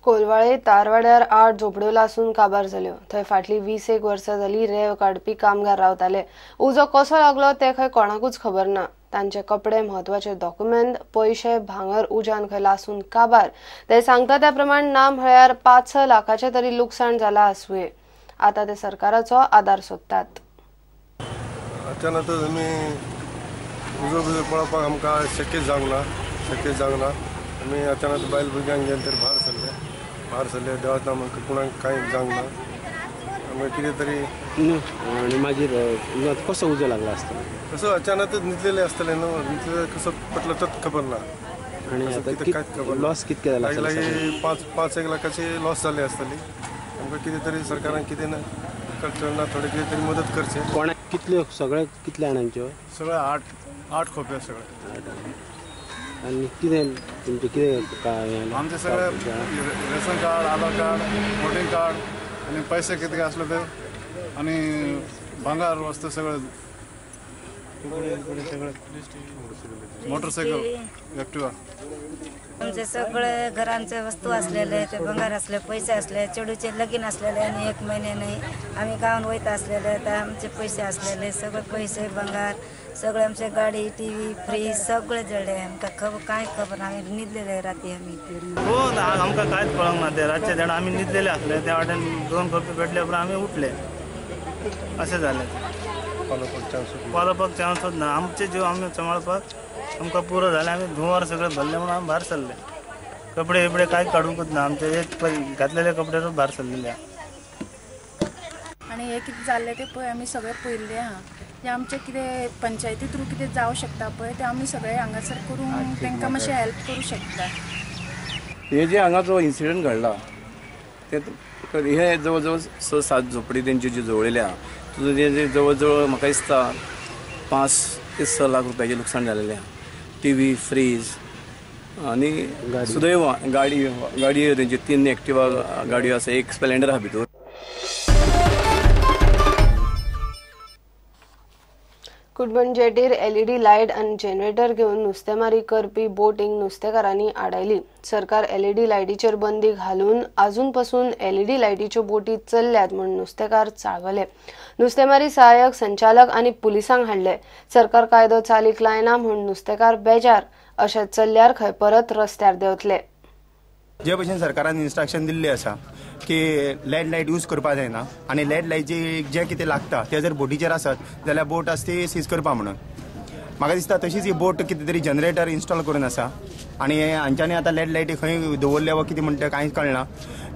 कोलवाळे तारवाड्यार 8 झोपड्यो लासून काबार जाल्यो। थंय फाटली 20 वर्सां जाली रेव काडपी कामगार रावताले। उजो कसो लागलो ते खंय कोणाकूच खबर ना। तांचे कपडे, महत्वाचे डॉक्युमेंट, पैसे, भांगर उजान खंय लासून काबार। ते सांगता त्या प्रमाण ना म्हळ्यार 5-6 लाखाचे तरी लुकसाण जाला आसुये। आता ते सरकाराचो आदार सोदतात। अचानक आमी उजो पळोवपाक आमकां शक्य जावंक ना। आमी अचानक बायल भुरग्यांक घेवन तर भायर सरले देवाच नाम कोणाक कांय जावंक ना। आमी कितें तरी आणि मागीर कसो उजो लागला आसतलो? कसो अचानकच न्हिदलेले आसतले न्हू, न्हिदलेले कसो पटलो तोच खबर ना। आणि लॉस कितके जाला? लागीं 5-1 लाखाची लॉस जाली आसतली। आमकां कितें तरी सरकारान कितें करचें ना, थोडे कितें तरी मदत करचें। कोणाक कितल्यो सगळे कितल्या जाणांच्यो? सगळे 8 खोपे सगळे। आणि कितें तुमचे कितें आमचे सगळे रेशन कार्ड, आधार कार्ड, वोटिंग कार्ड आणि पैसे किती असले ते आणि भांगार वस्तू सगळं, मोटरसायकल, ॲक्टिवा, आमचे सगळे घरांचे वस्तू असलेले, ते भंगार असले, पैसे असले, चेडूचे लगीन असलेले आणि 1 महिने नाही आम्ही गावात वयता असलेले, तर आमचे पैसे असलेले सगळे पैसे भंगार सगळे, आमचे गाडी, टीव्ही, फ्रीज सगळे जळले। आमकां काय खबर, आम्ही न्हिदलेले राती आम्ही। हो, आमकां कांयच कळंक ना। ते रातचे तेन्ना आमी न्हिदलेले आसले, त्या वाटेन 2 खोपे पेटले उपरांत आमी उठले, अशें जालें। पालोवपाक चान्सच ना। आमचे जीव आमी सांबाळपाक आमकां पुरो जालें। आमी धुंवर सगळे भरले म्हणून आमी भायर सरले। कपडे बिपडे कांय काडूंकच ना, आमचे एक घातलेले कपड्यारूच भायर सरलेले। आणि हे कितें जाल्लें ते पळय आमी सगळे पळयल्ले आहा। जे आमचे कितें पंचायती थ्रू कितें जावं शकता पळय ते आमी सगळे हांगासर करून तांकां मातशें हेल्प करूं शकता। हे जे हांगा जो इन्सिडंट घडला ते हे जवळ जवळ 6-7 झोपडी तेंची जी जवळल्या तुझे जवळ जवळ म्हाका दिसता 5 ते 6 लाख रुपयाचे लुकसाण जालेलें आहा। टीव्ही, फ्रीज आणि सुदैव गाडी तेंची 3 ॲक्टिवा गाडयो आसा, 1 स्प्लेंडर आहा भितर। कुडबन जेटीर LED लायट आणि जनरेटर घेऊन नुस्तेमारी करपी बोटींक नुस्तेकारांनी आडायली। सरकार LED लायटीचेर बंदी घालून अजूनपासून LED लायटीच्यो बोटी चल्ल्यात म्हणून नुस्तेकार चाळवले। नुस्तेमारी सहाय्यक संचालक आणि पुलिसांक हाडले। सरकार कायदो चालीक लायना म्हणून नुस्तेकार बेजार, अशें चल्ल्यार खंय परत रस्त्यार देंवतले। जे भशेन सरकारान इन्स्ट्रक्शन दिल्ले आसा की लेड लायट यूज करपा जायना आणि लेड लायटी जे कितें लागता ते जर बोटीचेर आसत जाल्यार बोट आसा ती सीज करपा म्हणून। म्हाका दिसता तशीच ही बोट कितें तरी जनरेटर इन्स्टॉल करून आसा आणि हांच्यांनी आतां लेड लायटी खंय दवरल्या वा कितें म्हणटा कांयच कळना।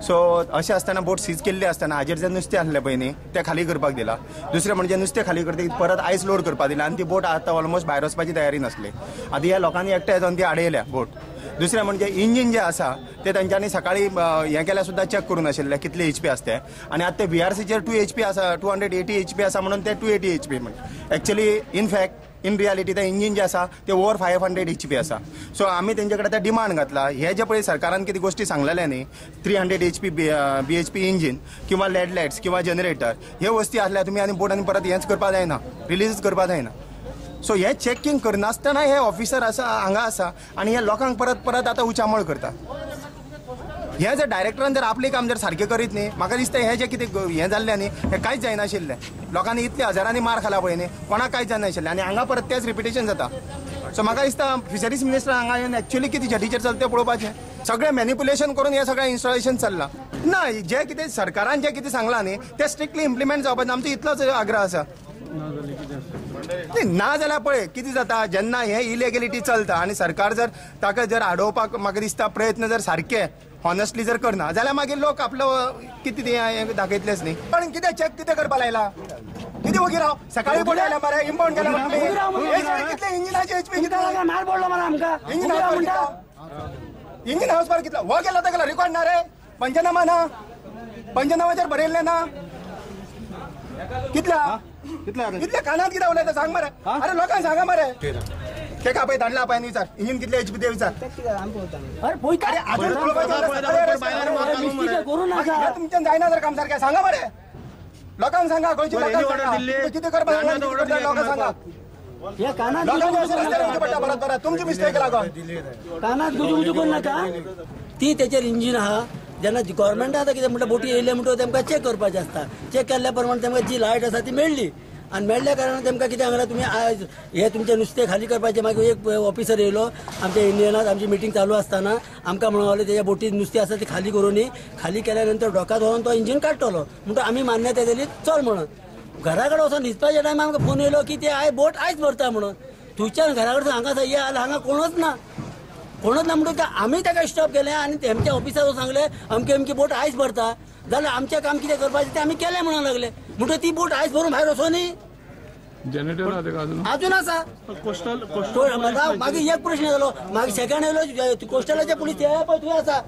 सो अशें आसतना बोट सीज केल्ली आसतना हाजेर जे नुस्तें आसलें पळय न्ही तें खाली करपाक दिला। दुसरें म्हणजे नुस्तें खाली करतकीर परत आयस लोड करपाक दिला आणि ती बोट आतां ऑलमोस्ट भायर वचपाची तयारी नासली। आतां ह्या लोकांनी एकठांय जावन ती आडयल्या बोट। दुसरें म्हणजे इंजीन जे आसा ते तांच्यांनी सकाळी हें केल्यार सुद्दां चॅक करून आशिल्लें कितले HP आसता आणि आतां ते VRCचेर 2 HP आसा, 280 HP आसा म्हणून ते 280 HP म्हणून एक्चुअली इन रियालिटी ते इंजीन जे आसा ते ओवर 500 HP आसा। सो आमी तेंचे कडेन डिमांड घातला, हे जे पळय सरकारान कितें गोश्टी सांगलेल्या न्ही 300 HP BHP इंजीन किंवा लेड लायट्स किंवा जनरेटर ह्यो वस्ती आसल्या तुमी आनी बोटांनी परत हेंच करपा जायना, रिलीज करपा जायना। सो हे चेकिंग करनासतना हे ऑफिसर आसा हांगा आसा आणि हे लोकांक परत आतां उचामळ करता। हे जर डायरेक्टरान जर आपले काम जर सारकें करीत न्ही म्हाका दिसता हे जे कितें हें जाल्लें न्ही हें कांयच जायनाशिल्लें। लोकांनी इतले हजारांनी मार खाला पळय न्ही कोणाक कांयच जायनाशिल्लें आणि हांगा परत तेच रिपिटेशन जाता। सो म्हाका दिसता फिशरीज मिनिस्टर हांगा येवन एक्चुअली कितें जेटीचेर चलता तें पळोवपाचें। सगळें मॅनिपुलेशन करून हे सगळें इन्स्टॉलेशन चल्लां ना। जे कितें सरकारान जे कितें सांगलां न्ही तें स्ट्रिक्टली इम्प्लिमेंट जावपाचें आमचो इतलोच आग्रह आसा। ना जाल्यार पळय कितें जाता जेन्ना हे इलिगॅलिटी चलता आणि सरकार जर ताका जर आडोवपाक म्हाका दिसता प्रयत्न जर सारके हॉनेस्टली जर करना जाल्यार मागीर लोक आपलो कितें तें दाखयतलेच न्ही। पण कितें चॅक कितें करपा लायला, कितें वगीर राव सकाळी पळयल्या मरे इम्पाउंड केला कितले इंजिनाचे HP कितें मार पडलो मरे आमकां इंजिन हाऊस पर कितलो हो गेला ताका रिकॉर्ड ना रे, पंचनामा ना, पंचनामाचेर बरयल्लें ना, कितल्या कानात कितें उलयता सांग मरे। अरे लोकांक सांगा मरे ते का पळय धाडला पळय विचार इंजिन कितले HP ते विचार। तुमच्यान जायना जर काम सारकें सांगा मरे, लोकांक सांगा गोंयची लोकांक कितें करपाक लोकांक सांगा। कानात गुजू गुजू करू नका। ती त्याचेर इंजिन आहा जेन्ना गव्हर्मेंट आतां कितें म्हणटा बोटी येयले म्हणटकूच तेमकां चॅक करपाचें आसता. चॅक केल्ल्या प्रमाणे तेमकां जी लायट आसा ती मेळ्ळी आनी मेळ्ळ्या कारणान तेमकां कितें सांगलां तुमी आयज हे तुमचें नुस्तें खाली करपाचें. मागीर एक ऑफिसर येयलो आमच्या इंडियनात आमची मिटींग चालू आसतना आमकां म्हणून तेज्या बोटींत नुस्तें आसा ती खाली करूं न्ही. खाली केल्या नंतर डॉकात व्हरून तो इंजीन काडटलो म्हणटकूच आमी मान्यताय दिली चल म्हणून. घरा कडेन वचून न्हिदपाच्या टायमार आमकां फोन येयलो की ते आयज बोट आयज भरता म्हणून. थंयच्यान घरा कडसून हांगा ये जाल्यार हांगा कोणूच ना म्हणटकूच आमी ताका स्टॉप केलें आनी तेमच्या ऑफिसार सांगलें अमकी अमकी बोट आयज भरता जाल्यार आमचें काम कितें करपाचें तें आमी केलें म्हणून लागले. म्हणटकूच ती बोट आयज भरून भायर वचो न्ही. जनरेटर अजून आसा कोस्टल. मागीर एक प्रश्न जालो. मागीर सेकंड येयलो कोस्टलाचे पुलीस ते पळय थंय आसा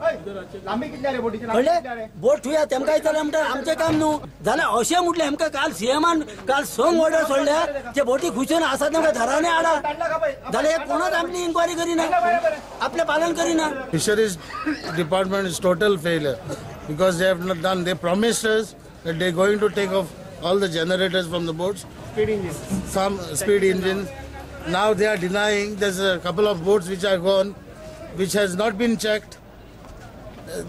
कळ्ळें. बोट थंय तेमकां विचारलें म्हणटा आमचें काम न्हू जाल्यार अशें म्हटलें आमकां काल सीएमान काल संघ ऑर्डर सोडल्या ते बोटी खुंयसून आसा तेमकां घरांनी हाडा जाल्यार कोणूच आपली इन्क्वायरी करिना आपलें पालन Kareena. Fisheries department is total failure because they have not done. They promised us that they are going to take off all the generators from the boats. Some speed engines. Now they are denying. There's a couple of boats which are gone, which has not been checked.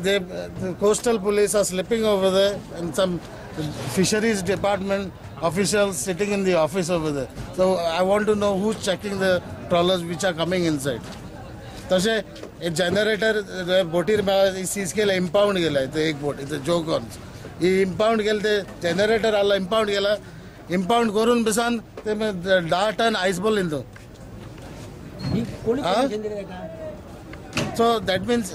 The coastal police are slipping over there, and some fisheries department officials sitting in the office over there. So I want to know who's checking the trawlers which are coming inside. तसे एक generator बोटीर seize केला impound केला एक बोट इथं जोकॉन ही impound केलं ते generator आला impound केला इम्पाउंड करून बिसान ते 10 ton आईसबॉल इंतो. So that means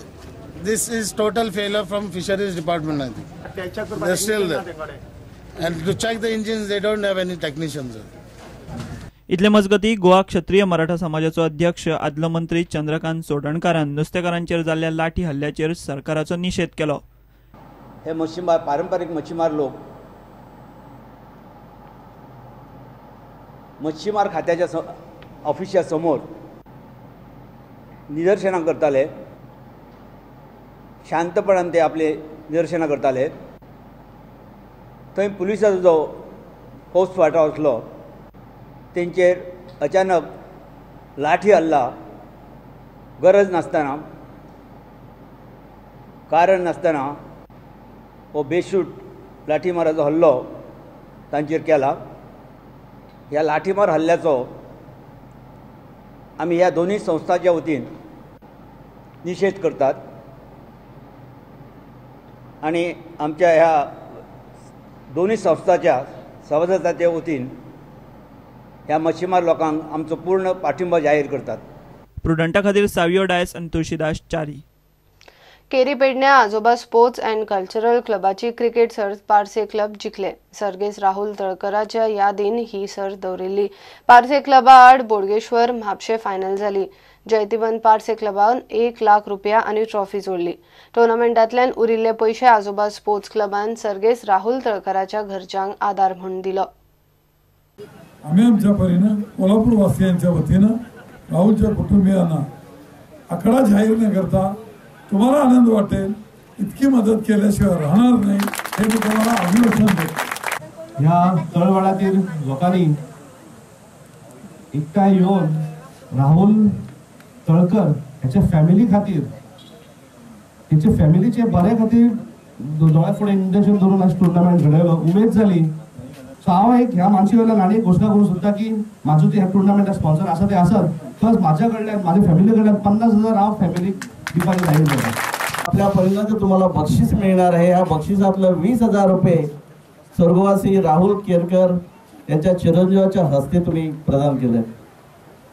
this is total failure from fisheries department. I think they're still there, and to check the engines they don't have any technicians. इतले मजगती गोवा क्षत्रिय मराठा समाजाचो अध्यक्ष आदलो मंत्री चंद्रकांत सोडणकारान नुस्तेकारांचेर जाल्ल्या लाठी हल्ल्याचेर सरकाराचो निषेध केलो. हे मच्छीमार पारंपारीक मच्छीमार लोक मच्छीमार खात्याच्या ऑफिसा समोर निदर्शनां करताले. शांतपणान ते आपले निदर्शनां करताले. थंय पुलिसाचो जो पोस्ट फाटो आसलो तेंचेर अचानक लाठी हल्ला गरज नासतना कारण नासतना हो बेशूट लाठीमाराचो हल्लो तांचेर केला. ह्या लाठीमार हल्ल्याचो आमी ह्या दोन्ही संस्थांच्या वतीन निषेध करतात आणि आमच्या ह्या दोन्ही संस्थांच्या सभासदांच्या वतीन ह्या मच्छीमार लोकांक आमचो पूर्ण पाठिंबा जाहीर करतात. प्रुडंटा खातीर सावियो डायस आनी तुळशीदास च्यारी. केरी पेडण्या आजोबा स्पोर्ट्स अँड कल्चरल क्लबाची क्रिकेट सर्त पारसे क्लब जिखले. सर्गेस राहुल तळकराच्या यादीन ही सर्त दवरिल्ली. पारसे क्लबा आड बोडगेश्वर म्हापशे फायनल जाली. जैतिवंत पारसे क्लबान 1 लाख रुपया आनी ट्रॉफी जोडली. टुर्नामेंटांतल्यान उरिल्ले पयशे आजोबा स्पोर्ट्स क्लबान सर्गेस राहुल तळकराच्या घरच्यांक आदार म्हणून दिलो. आम्ही आमच्या परीनं कोल्हापूर वासियांच्या वतीनं राहुलच्या कुटुंबियांना आकडा जाहीर न करता तुम्हाला आनंद वाटेल इतकी मदत केल्याशिवाय राहणार नाही हे मी तुम्हाला अभिवादन देतो. ह्या तळवाड्यातील लोकांनी एकठांय येऊन राहुल तळकर ह्याच्या फॅमिली खातीर त्याच्या फॅमिलीचे बरे खातीर दोळ्या फुडें इंटेन्शन धरून आज टुर्नामेंट घडयलो. उमेद जाली. सो हांव एक ह्या मानसी वयल्यान आनी घोशणा करूं सोदता की म्हाजो जे ह्या टुर्नामेंटा स्पॉन्सर आसा ते आसत प्लस म्हाज्या कडल्यान म्हाज्या फॅमिली कडल्यान 50,000 हांव फॅमिलीक दिवपाचें जाहीर करता. आपल्या परिणामाचं तुम्हाला बक्षीस मिळणार आहे. या बक्षिसातलं 20,000 रुपये स्वर्गवासी राहुल केरकर यांच्या चिरंजीवाच्या हस्ते तुम्ही प्रदान केले.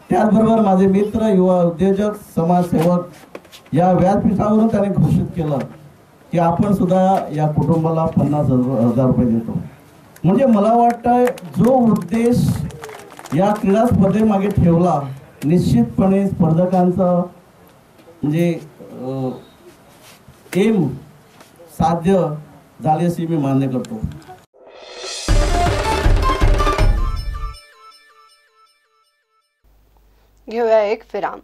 त्याचबरोबर माझे मित्र युवा उद्योजक समाजसेवक या व्यासपीठावरून त्याने घोषित केलं की आपण सुद्धा या कुटुंबाला 50,000 रुपये देतो. म्हणजे मला वाटतं जो उद्देश या क्रीडा स्पर्धेमागे ठेवला निश्चितपणे स्पर्धकांचा म्हणजे एम साध्य झाले असे मी मान्य करतो. घेऊया एक विराम.